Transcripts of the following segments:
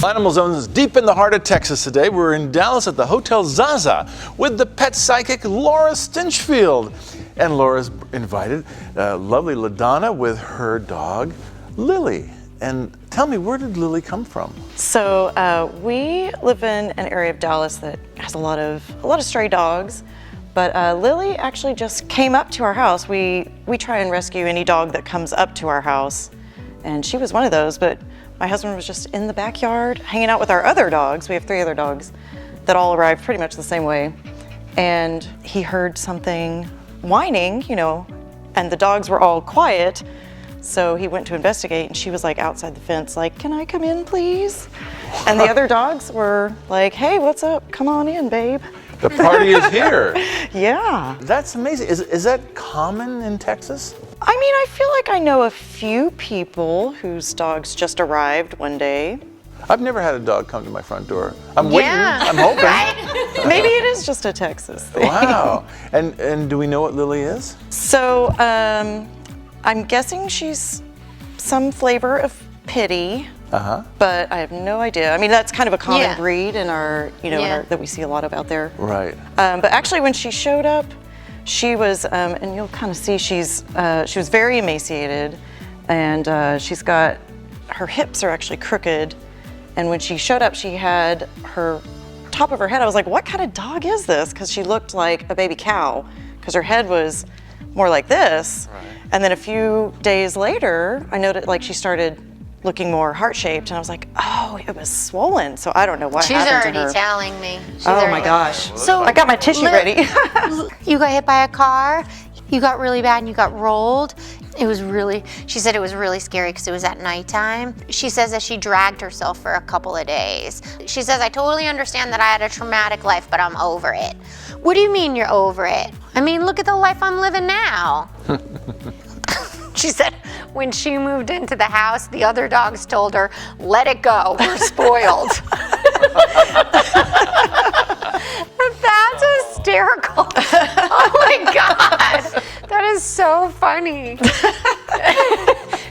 Animal Zone is deep in the heart of Texas today. We're in Dallas at the Hotel Zaza with the pet psychic Laura Stinchfield. And Laura's invited lovely LaDonna with her dog, Lilly. And tell me, where did Lilly come from? So we live in an area of Dallas that has a lot of stray dogs. But Lilly actually just came up to our house. We try and rescue any dog that comes up to our house. And she was one of those, but my husband was just in the backyard hanging out with our other dogs. We have 3 other dogs that all arrived pretty much the same way. And he heard something whining, you know, and the dogs were all quiet. So he went to investigate and she was like outside the fence, like, "Can I come in, please?" And the other dogs were like, "Hey, what's up? Come on in, babe." The party is here. Yeah. That's amazing. Is that common in Texas? I mean, I feel like I know a few people whose dogs just arrived one day. I've never had a dog come to my front door. I'm waiting. I'm hoping. Right? Maybe it is just a Texas thing. Wow. And do we know what Lilly is? So I'm guessing she's some flavor of pity. But I have no idea. I mean, that's kind of a common breed in our, you know, that we see a lot of out there. Right. But actually, when she showed up, she was, and you'll kind of see she was very emaciated, and she's got, her hips are actually crooked, and when she showed up, she had her top of her head. I was like, what kind of dog is this? Because she looked like a baby cow, because her head was more like this. Right. And then a few days later, I noticed like she started looking more heart-shaped, and I was like, oh, it was swollen. So I don't know what happened to her. She's already telling me. Oh my gosh. So I got my tissue ready. You got hit by a car, you got really bad and you got rolled. She said it was really scary because it was at nighttime. She says that she dragged herself for a couple of days. She says, I totally understand that I had a traumatic life, but I'm over it. What do you mean you're over it? I mean, look at the life I'm living now. She said when she moved into the house, the other dogs told her, let it go, we're spoiled. That's hysterical. Oh my gosh, that is so funny.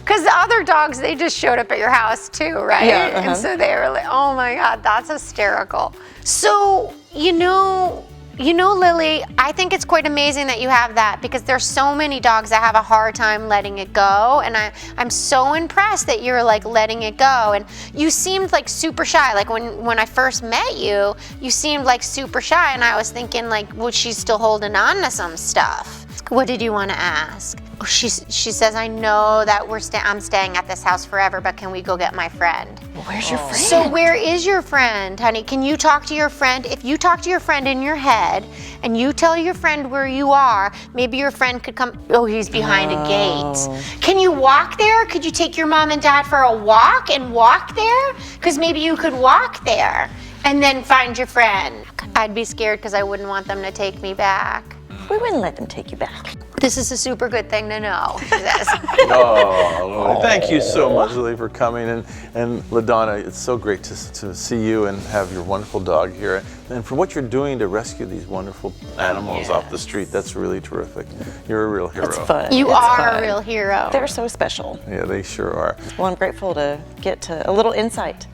Because the other dogs, they just showed up at your house too, right? Yeah, and so they were like, oh my God, that's hysterical. So, you know, Lilly, I think it's quite amazing that you have that, because there's so many dogs that have a hard time letting it go, and I'm so impressed that you're like letting it go. And you seemed like super shy. Like when I first met you, you seemed like super shy, and I was thinking like, well, she's still holding on to some stuff. What did you want to ask? Oh, she says, I know that I'm staying at this house forever, but can we go get my friend? Where's your friend? So where is your friend, honey? Can you talk to your friend? If you talk to your friend in your head and you tell your friend where you are, maybe your friend could come. Oh, he's behind a gate. Can you walk there? Could you take your mom and dad for a walk and walk there? Because maybe you could walk there and then find your friend. I'd be scared because I wouldn't want them to take me back. We wouldn't let them take you back. This is a super good thing to know, she says. Oh, thank you so much, Lily, for coming. And LaDonna, it's so great to see you and have your wonderful dog here. And for what you're doing to rescue these wonderful animals off the street, that's really terrific. You're a real hero. It's fun. You are a real hero. They're so special. Yeah, they sure are. Well, I'm grateful to get to a little insight.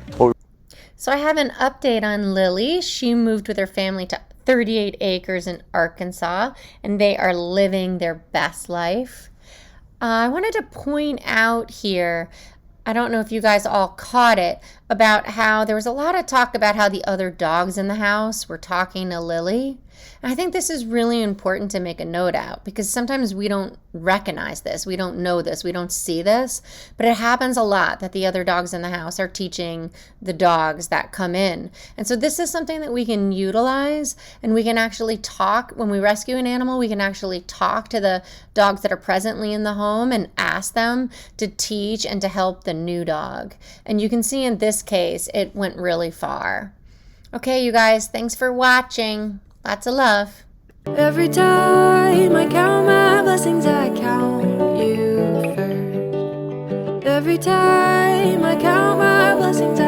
So I have an update on Lilly. She moved with her family to 38 acres in Arkansas, and they are living their best life. I wanted to point out here, I don't know if you guys all caught it, about how there was a lot of talk about how the other dogs in the house were talking to Lilly. And I think this is really important to make a note out, because sometimes we don't recognize this, we don't know this, we don't see this, but it happens a lot that the other dogs in the house are teaching the dogs that come in. And so this is something that we can utilize, and we can actually talk, when we rescue an animal, we can actually talk to the dogs that are presently in the home and ask them to teach and to help the new dog. And you can see in this case, it went really far. Okay, you guys, thanks for watching. Lots of love. Every time I count my blessings, I count you first. Every time I count my blessings,